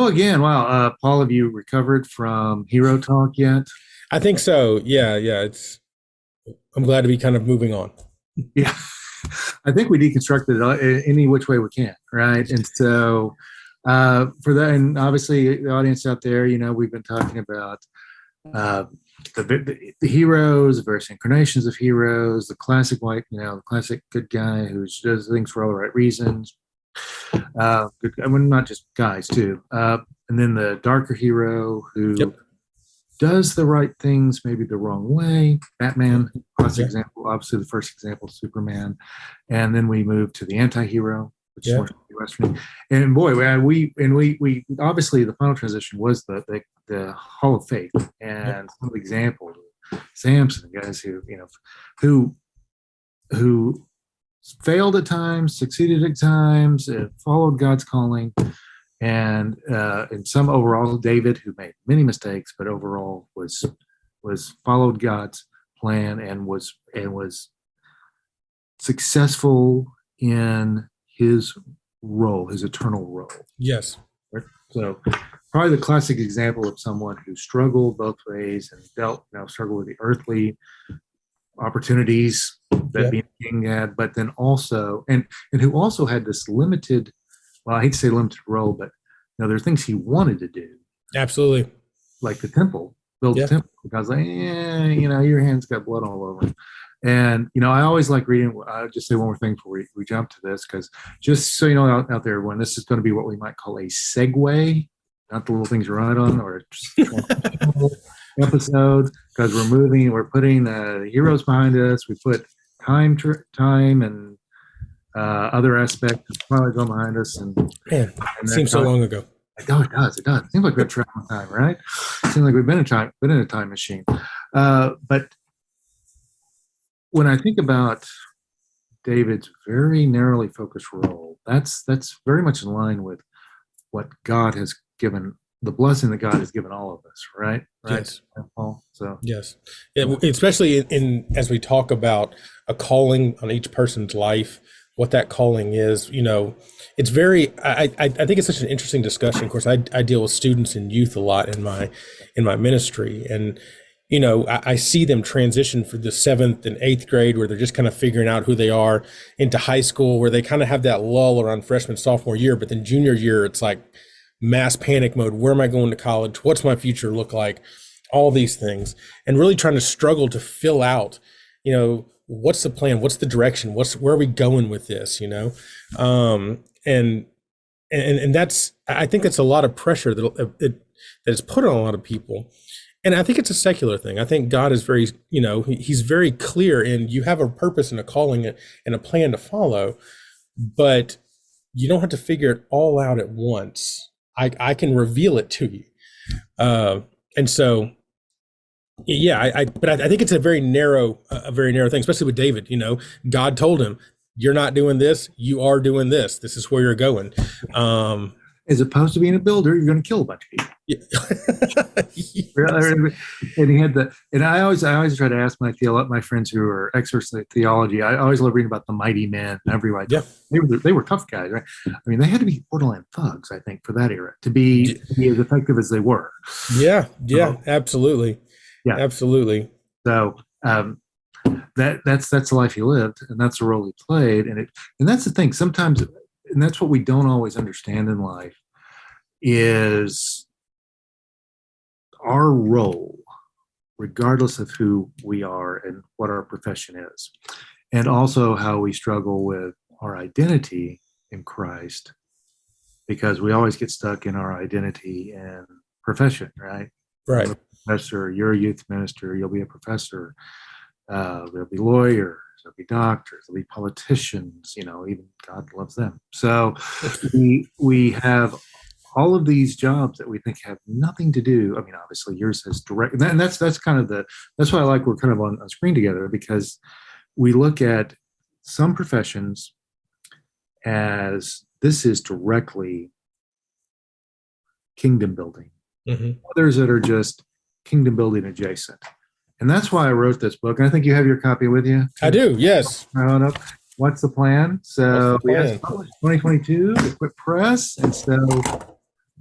Hello again. Wow, Paul, have you recovered from Hero Talk yet? I think so. Yeah, yeah. I'm glad to be kind of moving on. Yeah, I think we deconstructed it any which way we can, right? And so, for that, and obviously the audience out there, we've been talking about uh, the heroes, the various incarnations of heroes, the classic white, the classic good guy who does things for all the right reasons. Good, I mean, not just guys too. And then the darker hero who Yep. does the right things, maybe the wrong way. Batman, classic Yeah. example, obviously the first example, Superman. And then we move to the anti-hero, which is Yeah. more Western. And boy, we obviously the final transition was the Hall of Faith Yep. and some of the examples, Samson, guys who who failed at times, succeeded at times, followed God's calling, and in some overall, David, who made many mistakes, but overall was followed God's plan and was successful in his role, his eternal role. Yes. So probably the classic example of someone who struggled both ways and struggled with the earthly opportunities that Yep. being king had, but then also and who also had this limited, well, I hate to say limited role, but there are things he wanted to do, Absolutely. like the temple, build the Yeah. temple, because like, your hands got blood all over them. And I always like reading. I'll just say one more thing before we jump to this, because just so you know out there, everyone, this is going to be what we might call a segue, not the little things you write on, or episode, because we're putting heroes behind us. We put time and other aspects of probably go behind us, Man, and that seems so long ago. oh, it does. It does. It seems like we've traveled time, right? It seems like we've been in a time machine. But when I think about David's very narrowly focused role, that's very much in line with what God has given, the blessing that God has given all of us, right? Right, Yes. Paul. So Yes. Especially in as we talk about a calling on each person's life, what that calling is, it's very, I think it's such an interesting discussion. Of course, I deal with students and youth a lot in my ministry. And, I see them transition for the seventh and eighth grade where they're just kind of figuring out who they are, into high school where they kind of have that lull around freshman, sophomore year. But then junior year, it's like mass panic mode. Where am I going to college? What's my future look like? All these things, and really trying to struggle to fill out, what's the plan? What's the direction? Where are we going with this? And that's, I think that's a lot of pressure that is put on a lot of people. And I think it's a secular thing. I think God is very, he's very clear, and you have a purpose and a calling and a plan to follow, but you don't have to figure it all out at once. I can reveal it to you. And so, yeah, but I think it's a very narrow thing, especially with David. God told him, "You're not doing this. You are doing this. This is where you're going." as opposed to being a builder, you're going to kill a bunch of people. Yeah. And he had and I always try to ask my friends who are experts in theology. I always love reading about the mighty men. Everybody, Yeah. they were tough guys, right? I mean, they had to be borderline thugs, I think, for that era to be as effective as they were. Yeah, yeah, So, absolutely, yeah. absolutely. So that's the life he lived, and that's the role he played, and that's the thing. Sometimes, and that's what we don't always understand in life, is our role, regardless of who we are and what our profession is, and also how we struggle with our identity in Christ, because we always get stuck in our identity and profession, right? Right. I'm a professor, you're a youth minister, you'll be a professor, there'll be lawyers, there'll be doctors, there'll be politicians, even God loves them. So we have all of these jobs that we think have nothing to do. I mean, obviously yours has direct, and that's kind of that's why I like we're kind of on screen together, because we look at some professions as this is directly kingdom building, others that are just kingdom building adjacent. And that's why I wrote this book. And I think you have your copy with you. I do. Yes. What's the plan? So What's the plan? we have published 2022, the Quick Press. And so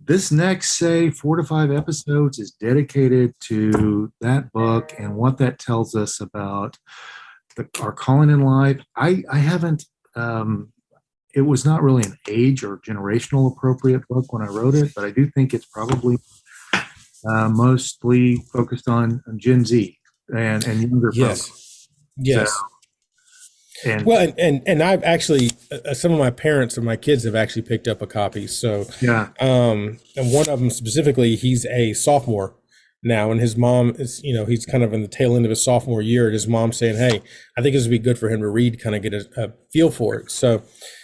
this next, say, 4 to 5 episodes is dedicated to that book and what that tells us about our calling in life. I haven't, it was not really an age or generational appropriate book when I wrote it, but I do think it's probably mostly focused on Gen Z and younger Yes. folks. Yes. So, and Well, and I've actually some of my parents and my kids have actually picked up a copy. So, yeah, and one of them specifically, he's a sophomore now, and his mom is, he's kind of in the tail end of his sophomore year, and his mom's saying, "Hey, I think this would be good for him to read, kind of get a feel for it." So,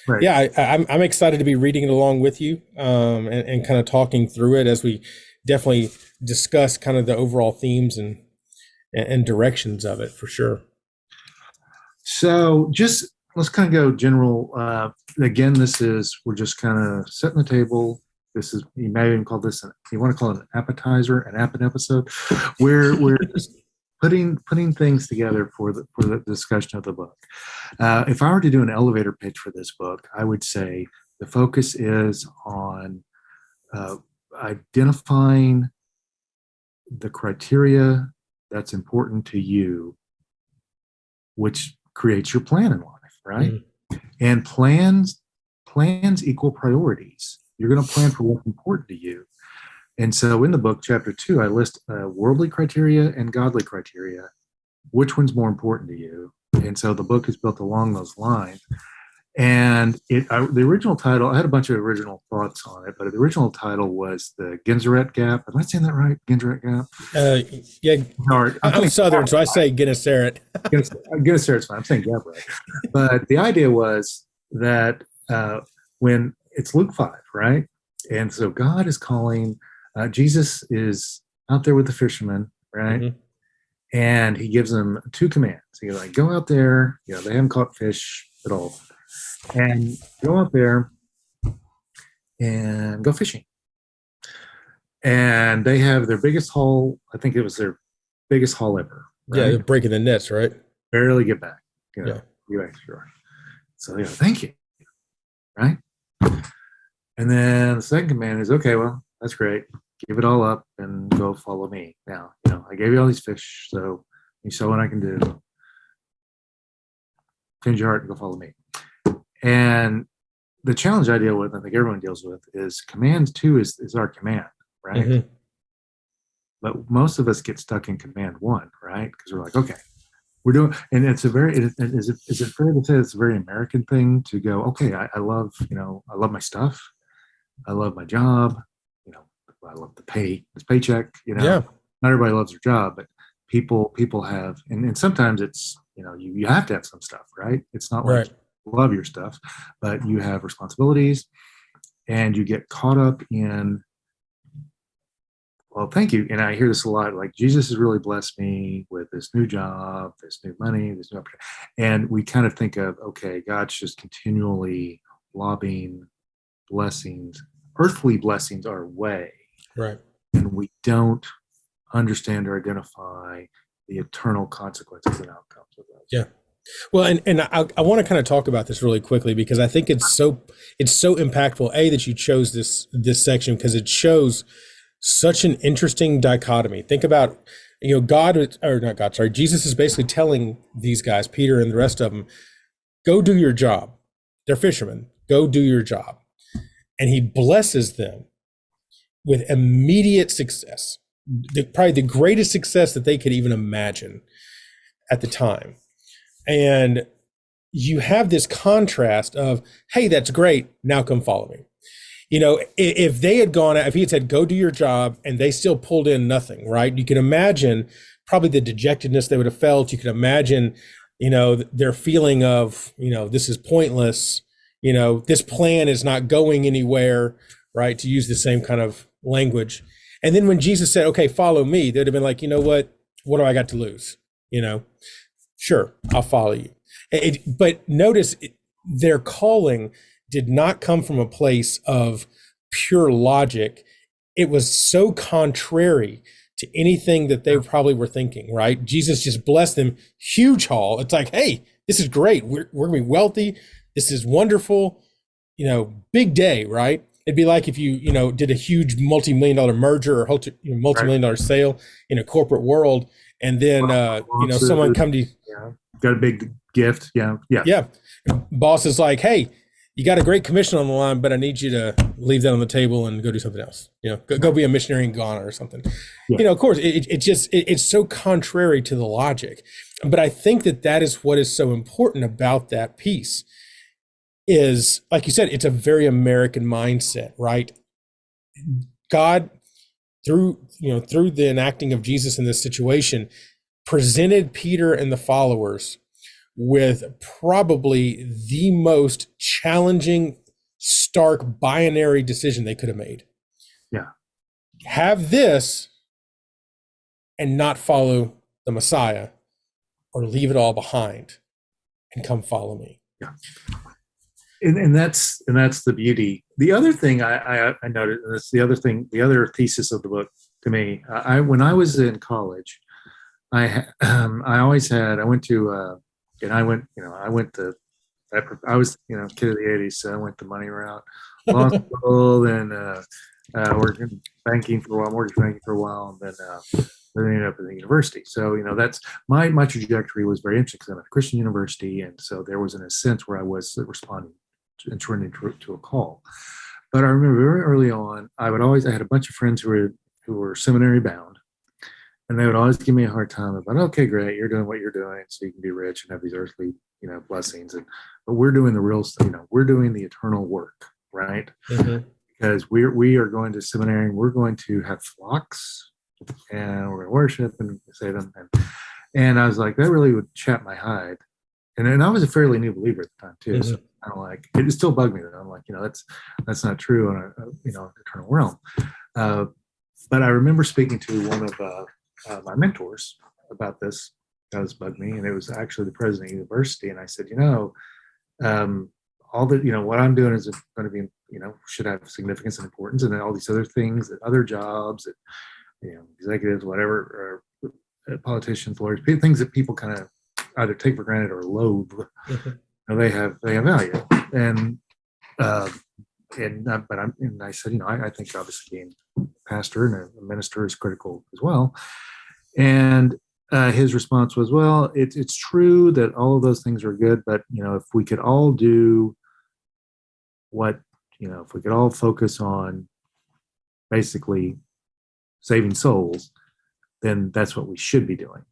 right. yeah, I'm excited to be reading it along with you, and kind of talking through it as we definitely discuss kind of the overall themes and directions of it for sure. So just let's kind of go general. Again, we're just kind of setting the table. This is, you may even call this, you want to call it an appetizer, an app episode, where we're just putting things together for the discussion of the book. If I were to do an elevator pitch for this book, I would say the focus is on identifying the criteria that's important to you, which creates your plan in life, right? And plans equal priorities. You're going to plan for what's important to you. And so in the book, chapter 2, I list worldly criteria and godly criteria. Which one's more important to you? And so the book is built along those lines. And the original title, I had a bunch of original thoughts on it, but the original title was the Gennesaret Gap. Am I saying that right? Gennesaret Gap? Yeah, I'm Southern, so I say Gennesaret. Gennesaret's fine. I'm saying Gap right. But the idea was that when it's Luke 5, right? And so God is calling, Jesus is out there with the fishermen, right? Mm-hmm. And he gives them 2 commands. He's like, go out there, they haven't caught fish at all. And go out there and go fishing. And they have their biggest haul. I think it was their biggest haul ever. Right? Yeah, they're breaking the nets, right? Barely get back. Yeah. Sure. So, thank you. Right? And then the second command is, okay, well, that's great. Give it all up and go follow me. Now, I gave you all these fish, so you saw what I can do. Change your heart and go follow me. And the challenge I deal with, I think everyone deals with, is command 2 is our command, right? Mm-hmm. But most of us get stuck in command 1, right? Because we're like, okay, we're doing, and it's is it fair to say it's a very American thing to go, okay, I love, I love my stuff. I love my job. I love the paycheck, Yeah. Not everybody loves their job, but people have, and sometimes it's, you have to have some stuff, right? It's not like right. You love your stuff, but you have responsibilities and you get caught up in, well, thank you. And I hear this a lot, like Jesus has really blessed me with this new job, this new money, this new opportunity. And we kind of think of, okay, God's just continually lobbing blessings, earthly blessings our way. Right. And we don't understand or identify the eternal consequences and outcomes of those. Yeah. Well, and I want to kind of talk about this really quickly because I think it's so impactful, that you chose this section, because it shows such an interesting dichotomy. Think about, Jesus is basically telling these guys, Peter and the rest of them, go do your job. They're fishermen. Go do your job. And he blesses them with immediate success, probably the greatest success that they could even imagine at the time. And you have this contrast of, hey, that's great, now come follow me. If they had gone, if he had said, go do your job, and they still pulled in nothing, right? You can imagine probably the dejectedness they would have felt. You can imagine, their feeling of, this is pointless. This plan is not going anywhere, right? To use the same kind of language. And then when Jesus said, okay, follow me, they'd have been like, what do I got to lose? Sure, I'll follow you. But notice their calling did not come from a place of pure logic. It was so contrary to anything that they probably were thinking, right? Jesus just blessed them, huge haul. It's like, hey, this is great. We're going to be wealthy. This is wonderful. Big day, right? It'd be like if you did a huge multi-million dollar merger or multi-million dollar sale in a corporate world, and then someone come to you, got a big gift, yeah, boss is like, hey, you got a great commission on the line, but I need you to leave that on the table and go do something else. Go be a missionary in Ghana or something. Of course, it's so contrary to the logic. But I think that is what is so important about that piece is, like you said, it's a very American mindset, right? God, through the enacting of Jesus in this situation, presented Peter and the followers with probably the most challenging, stark, binary decision they could have made. Yeah. Have this and not follow the Messiah, or leave it all behind and come follow me. Yeah. And that's the beauty. The other thing I noted, and it's the other thesis of the book to me, when I was in college, I was kid of the 80s, so I went the money route, law school, and worked in banking for a while, mortgage banking for a while, and then ended up at the university. So that's my trajectory was very interesting because I'm at a Christian university, and so there was in a sense where I was responding and turning to a call. But I remember very early on, I had a bunch of friends who were seminary bound. And they would always give me a hard time about, okay, great, you're doing what you're doing, so you can be rich and have these earthly, blessings. But we're doing the real stuff. We're doing the eternal work, right? Mm-hmm. Because we are going to seminary, and we're going to have flocks, and we're going to worship and say them. And I was like, that really would chap my hide. And I was a fairly new believer at the time too. Mm-hmm. So kind of like it still bugged me that I'm like, that's not true in a eternal realm. But I remember speaking to one of my mentors about this. That was bugged me, and it was actually the president of the university. And I said, all that what I'm doing is going to be, should have significance and importance, and then all these other things, other jobs, executives, whatever, or politicians, lawyers, things that people kind of either take for granted or loathe. Mm-hmm. They have value, and I said, I think obviously being a pastor and a minister is critical as well. And his response was, well, it's true that all of those things are good, but if we could all do if we could all focus on basically saving souls, then that's what we should be doing.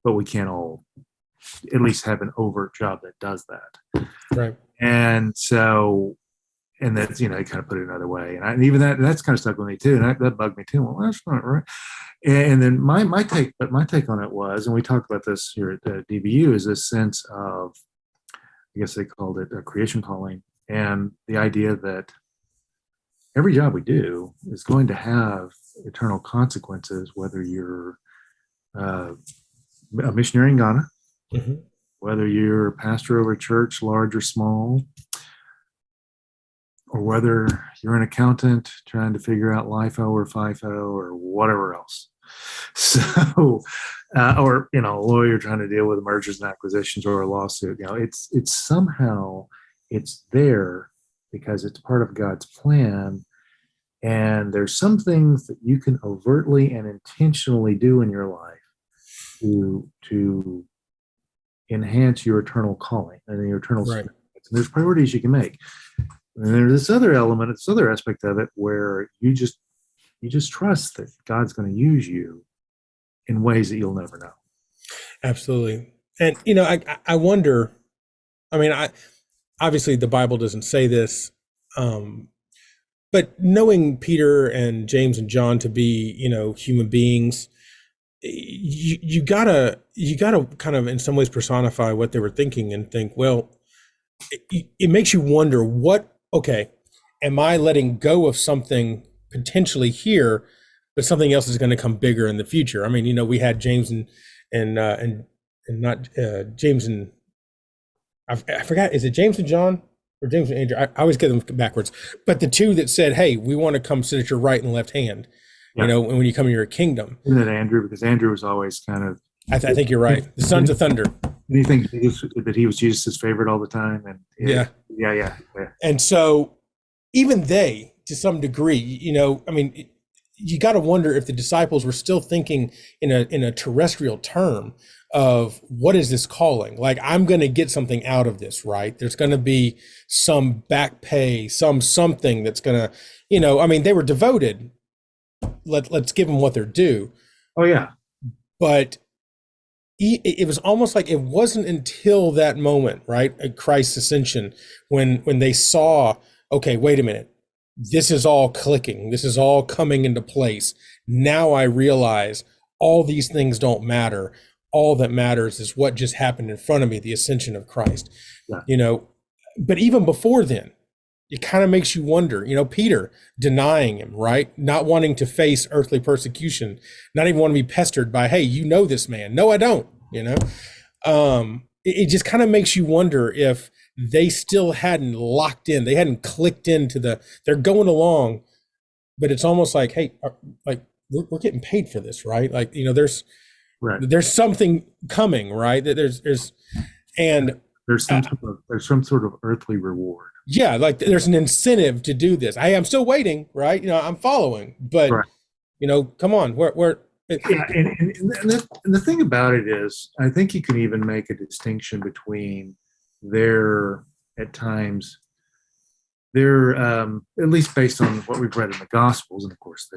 But we can't all at least have an overt job that does that. Right. And so, and that's, he kind of put it another way. And even that's kind of stuck with me too. And that bugged me too. Well, that's not right. And then my take on it was, and we talked about this here at the DBU, is this sense of, I guess they called it a creation calling, and the idea that every job we do is going to have eternal consequences, whether you're a missionary in Ghana, mm-hmm. whether you're a pastor of a church, large or small, or whether you're an accountant trying to figure out LIFO or FIFO or whatever else. So, or, a lawyer trying to deal with mergers and acquisitions or a lawsuit, it's somehow it's there because it's part of God's plan. And there's some things that you can overtly and intentionally do in your life to enhance your eternal calling and your eternal right. spirit. And there's priorities you can make. And there's this other element, this other aspect of it where you just trust that God's going to use you in ways that you'll never know. Absolutely. And, I wonder, obviously the Bible doesn't say this, but knowing Peter and James and John to be, human beings, you gotta kind of in some ways personify what they were thinking and think, well, it makes you wonder am I letting go of something potentially here, but something else is going to come bigger in the future? We had James and not James and I forgot, is it James and John or James and Andrew? I always get them backwards, but the two that said, hey, we want to come sit at your right and left hand, and when you come in your kingdom. Isn't it Andrew? Because Andrew was always kind of, I think you're right. The sons of thunder. Do you think that he was Jesus' favorite all the time? And yeah. Yeah. And so even they to some degree. I mean, you got to wonder if the disciples were still thinking in a terrestrial term of what is this calling? Like, I'm going to get something out of this, right? There's going to be some back pay, something that's going to, I mean, they were devoted. Let's give them what they're due. Oh yeah. But it was almost like it wasn't until that moment, right, at Christ's ascension, when they saw, okay, wait a minute, this is all clicking, this is all coming into place. Now I realize all these things don't matter. All that matters is what just happened in front of me, the ascension of Christ. Yeah. But even before then, it kind of makes you wonder, Peter denying him, right? Not wanting to face earthly persecution, not even want to be pestered by, hey, this man. No, I don't, it just kind of makes you wonder if they still hadn't locked in, they hadn't clicked into they're going along, but it's almost like, hey, like we're getting paid for this, right? Like, there's something coming, right? That there's some sort of earthly reward. Yeah, like there's an incentive to do this. I'm still waiting, right? I'm following, but come on, we're yeah, and the thing about it is, I think you can even make a distinction between at times, at least based on what we've read in the Gospels, and of course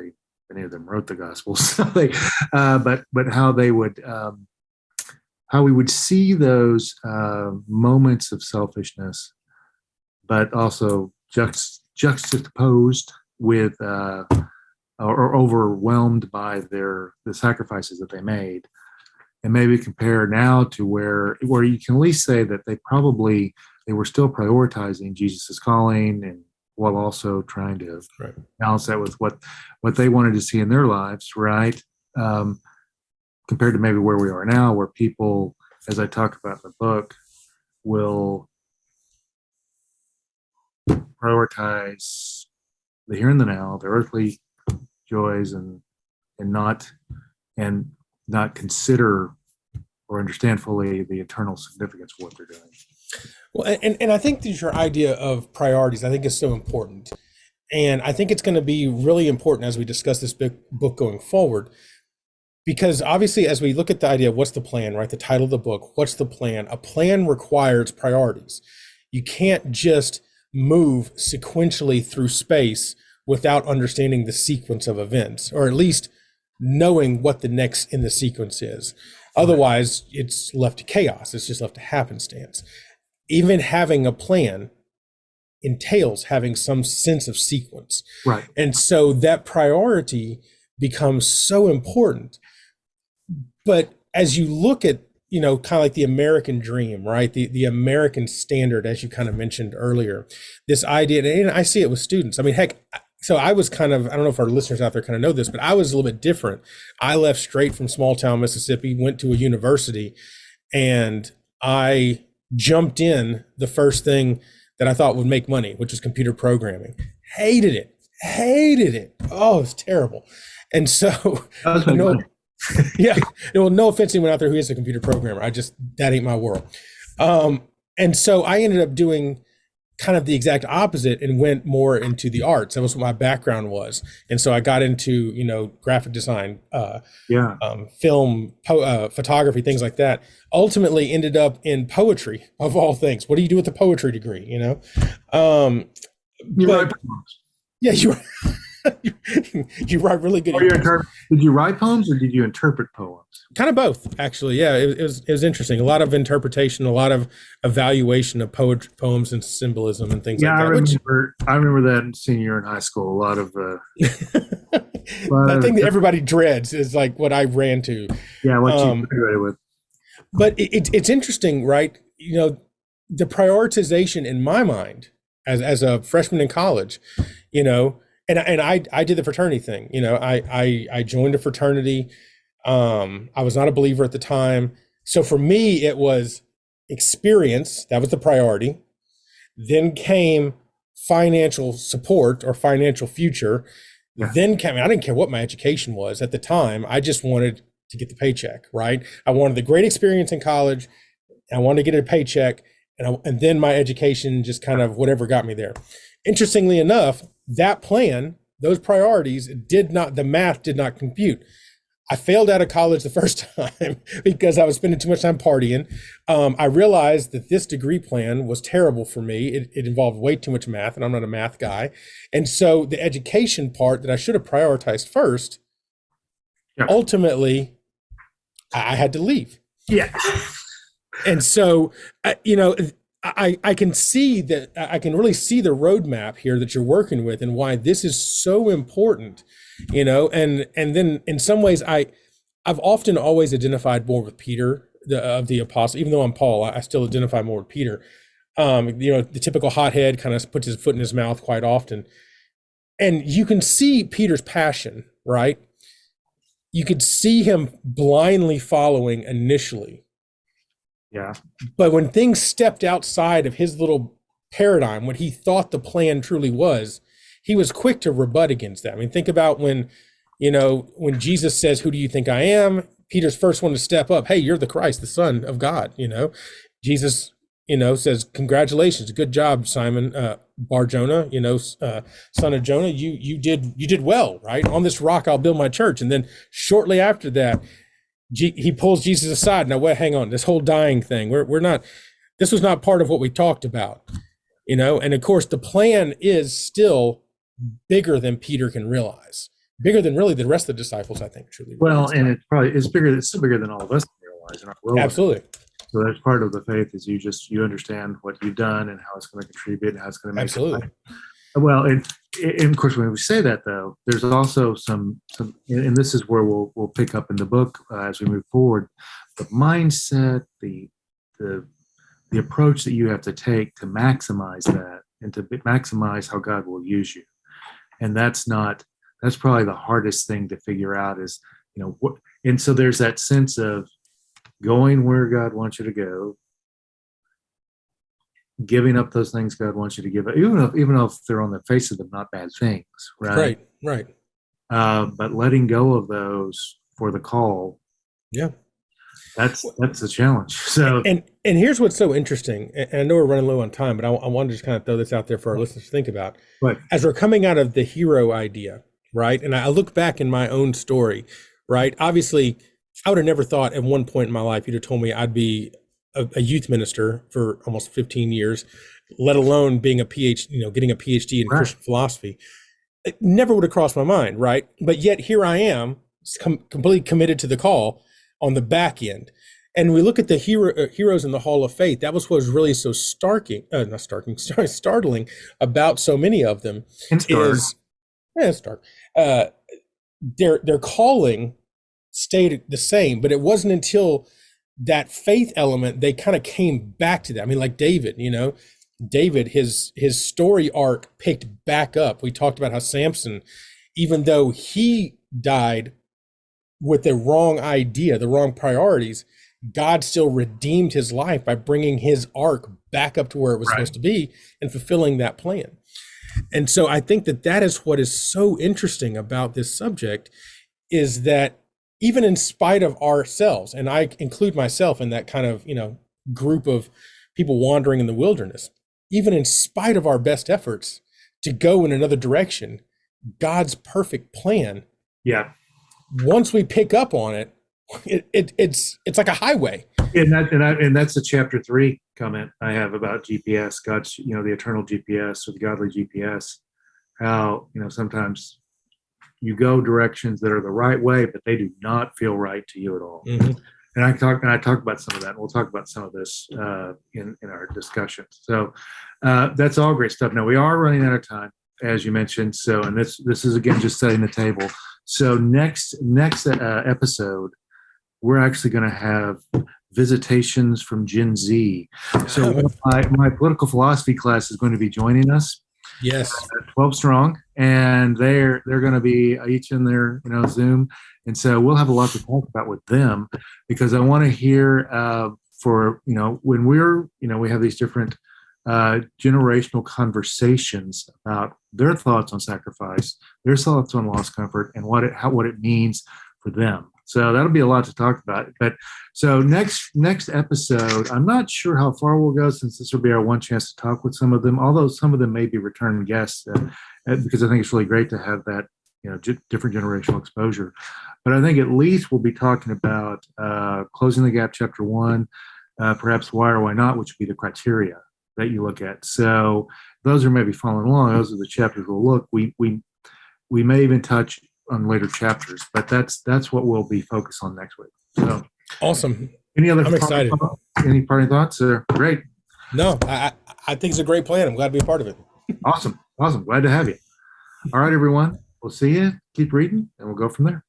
many of them wrote the Gospels, so but how we would see those moments of selfishness, but also juxtaposed with or overwhelmed by the sacrifices that they made, and maybe compare now to where you can at least say that they were still prioritizing Jesus's calling, and while also trying to balance that with what they wanted to see in their lives, right? Compared to maybe where we are now, where people, as I talk about in the book, will prioritize the here and the now, the earthly joys, and not consider or understand fully the eternal significance of what they're doing. Well, and I think that your idea of priorities, I think, is so important. And I think it's going to be really important as we discuss this book going forward, because obviously, as we look at the idea of what's the plan, right? The title of the book, what's the plan? A plan requires priorities. You can't just move sequentially through space without understanding the sequence of events, or at least knowing what the next in the sequence is. Otherwise, it's left to chaos. It's just left to happenstance. Even having a plan entails having some sense of sequence. Right. And so that priority becomes so important. But as you look at, kind of like the American dream, right? The American standard, as you kind of mentioned earlier, this idea, and I see it with students. I mean, heck, so I was kind of, I don't know if our listeners out there kind of know this, but I was a little bit different. I left straight from small town Mississippi, went to a university, and I jumped in the first thing that I thought would make money, which was computer programming. Hated it. Oh, it's terrible. And so, yeah, no offense to anyone out there who is a computer programmer. That ain't my world. And so I ended up doing kind of the exact opposite and went more into the arts. That was what my background was. And so I got into, graphic design, film, photography, things like that. Ultimately ended up in poetry, of all things. What do you do with a poetry degree, You write poems. Yeah, you write really good. Did you write poems, or did you interpret poems? Kind of both, actually. Yeah, it was interesting. A lot of interpretation, a lot of evaluation of poems and symbolism and things like that. I remember that in senior year in high school. A lot of that thing that everybody dreads is like what I ran to. Yeah, what you graduated with. But it's interesting, right? The prioritization in my mind as a freshman in college, and I did the fraternity thing. I joined a fraternity. I was not a believer at the time. So for me, it was experience. That was the priority. Then came financial support or financial future. Yeah. Then came, I didn't care what my education was at the time. I just wanted to get the paycheck, right? I wanted the great experience in college. I wanted to get a paycheck. And then my education just kind of whatever got me there. Interestingly enough, that plan, those priorities the math did not compute. I failed out of college the first time because I was spending too much time partying. I realized that this degree plan was terrible for me. It involved way too much math, and I'm not a math guy. And so the education part that I should have prioritized first, ultimately, I had to leave. Yeah. And so, I can see that I can really see the roadmap here that you're working with and why this is so important, and then in some ways I've often always identified more with Peter, of the apostle. Even though I'm Paul, I still identify more with Peter. The typical hothead kind of puts his foot in his mouth quite often. And you can see Peter's passion, right? You could see him blindly following initially. Yeah. But when things stepped outside of his little paradigm, what he thought the plan truly was, he was quick to rebut against that. I mean, think about when Jesus says, "Who do you think I am?" Peter's first one to step up. "Hey, you're the Christ, the Son of God." Jesus, says, "Congratulations, good job, Simon Bar Jonah, son of Jonah. You did well, right? On this rock I'll build my church." And then shortly after that, he pulls Jesus aside. "Now, hang on, this whole dying thing, we're not. This was not part of what we talked about, And of course, the plan is still bigger than Peter can realize, bigger than really the rest of the disciples, I think, truly. Well, and it's bigger. It's still bigger than all of us can realize in our world. Absolutely. So that's part of the faith, is you understand what you've done and how it's going to contribute and how it's going to make. Absolutely. Well, and of course, when we say that, though, there's also some, and this is where we'll pick up in the book as we move forward, the mindset, the approach that you have to take to maximize that and to maximize how God will use you. And that's probably the hardest thing to figure out is, what, and so there's that sense of going where God wants you to go, giving up those things God wants you to give up, even if they're on the face of them not bad things, right? Right. But letting go of those for the call, that's a challenge. So and here's what's so interesting, and I know we're running low on time, but I wanted to just kind of throw this out there for our listeners to think about. Right. As we're coming out of the hero idea, right? And I look back in my own story, right? Obviously, I would have never thought at one point in my life you'd have told me I'd be a youth minister for almost 15 years, let alone being getting a PhD in Christian philosophy. It never would have crossed my mind, right? But yet here I am, completely committed to the call on the back end. And we look at the heroes in the Hall of Faith. That was what was really so startling about so many of them. Their calling stayed the same, but it wasn't until that faith element they kind of came back to that. I mean, like David, his story arc picked back up. We talked about how Samson, even though he died with the wrong idea, the wrong priorities, God still redeemed his life by bringing his arc back up to where it was supposed to be and fulfilling that plan. And so I think that is what is so interesting about this subject, is that even in spite of ourselves, and I include myself in that kind of, group of people wandering in the wilderness, even in spite of our best efforts to go in another direction, God's perfect plan. Yeah. Once we pick up on it, it's like a highway. And that's the chapter 3 comment I have about GPS, God's, the eternal GPS or the godly GPS, how, sometimes you go directions that are the right way, but they do not feel right to you at all. Mm-hmm. And I talk about some of that. And we'll talk about some of this in our discussion. So that's all great stuff. Now we are running out of time, as you mentioned. So, and this is again just setting the table. So next episode, we're actually going to have visitations from Gen Z. So my political philosophy class is going to be joining us. Yes, 12 strong, and they're going to be each in their Zoom, and so we'll have a lot to talk about with them, because I want to hear for when we have these different generational conversations about their thoughts on sacrifice, their thoughts on lost comfort, and what it means for them. So that'll be a lot to talk about. But so next episode, I'm not sure how far we'll go since this will be our one chance to talk with some of them. Although some of them may be returning guests, because I think it's really great to have that different generational exposure. But I think at least we'll be talking about Closing the Gap, Chapter 1, perhaps Why or Why Not, which would be the criteria that you look at. So those are maybe following along. Those are the chapters we'll look. We may even touch on later chapters, but that's what we'll be focused on next week. So awesome. I'm excited. Any parting thoughts? Great. No, I think it's a great plan. I'm glad to be a part of it. Awesome. Glad to have you. All right, everyone. We'll see you. Keep reading, and we'll go from there.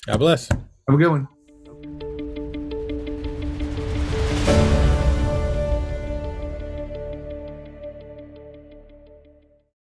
God bless. Have a good one.